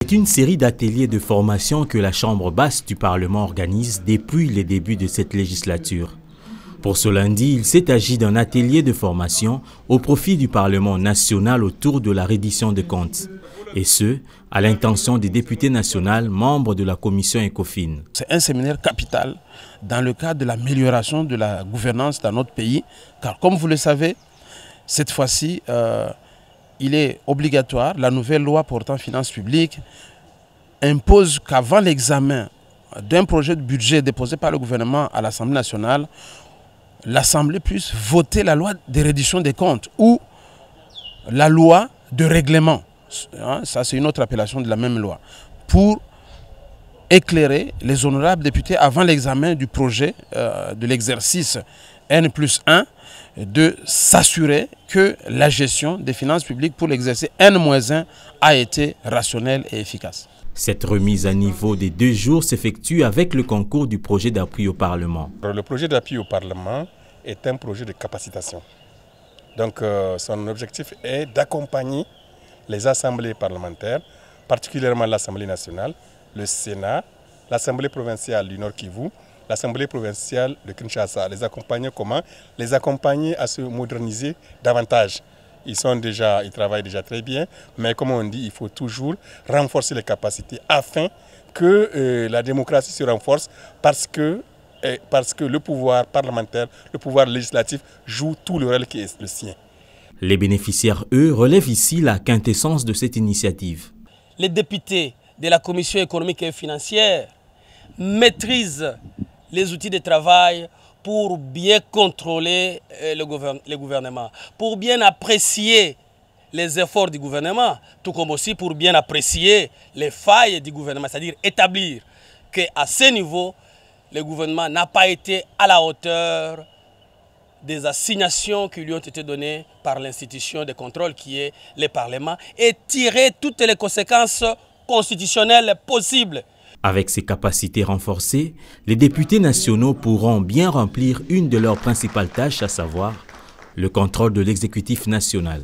C'est une série d'ateliers de formation que la Chambre basse du Parlement organise depuis les débuts de cette législature. Pour ce lundi, il s'est agi d'un atelier de formation au profit du Parlement national autour de la reddition de comptes. Et ce, à l'intention des députés nationaux membres de la commission ECOFIN. C'est un séminaire capital dans le cadre de l'amélioration de la gouvernance dans notre pays. Car comme vous le savez, cette fois-ci, il est obligatoire, la nouvelle loi portant finances publiques impose qu'avant l'examen d'un projet de budget déposé par le gouvernement à l'Assemblée nationale, l'Assemblée puisse voter la loi de reddition des comptes ou la loi de règlement. Ça, c'est une autre appellation de la même loi. Pour éclairer les honorables députés avant l'examen du projet de l'exercice N+1 de s'assurer que la gestion des finances publiques pour l'exercice N-1 a été rationnelle et efficace. Cette remise à niveau des 2 jours s'effectue avec le concours du projet d'appui au Parlement. Le projet d'appui au Parlement est un projet de capacitation. Donc son objectif est d'accompagner les assemblées parlementaires, particulièrement l'Assemblée nationale, le Sénat, l'Assemblée provinciale du Nord Kivu, l'Assemblée provinciale de Kinshasa. Les accompagner comment? Les accompagner à se moderniser davantage. Ils travaillent déjà très bien, mais comme on dit, il faut toujours renforcer les capacités afin que la démocratie se renforce parce que le pouvoir parlementaire, le pouvoir législatif joue tout le rôle qui est le sien. Les bénéficiaires, eux, relèvent ici la quintessence de cette initiative. Les députés de la Commission économique et financière maîtrisent les outils de travail pour bien contrôler le gouvernement, pour bien apprécier les efforts du gouvernement, tout comme aussi pour bien apprécier les failles du gouvernement, c'est-à-dire établir qu'à ce niveau, le gouvernement n'a pas été à la hauteur des assignations qui lui ont été données par l'institution de contrôle qui est le Parlement et tirer toutes les conséquences constitutionnelles possibles. Avec ces capacités renforcées, les députés nationaux pourront bien remplir une de leurs principales tâches, à savoir le contrôle de l'exécutif national.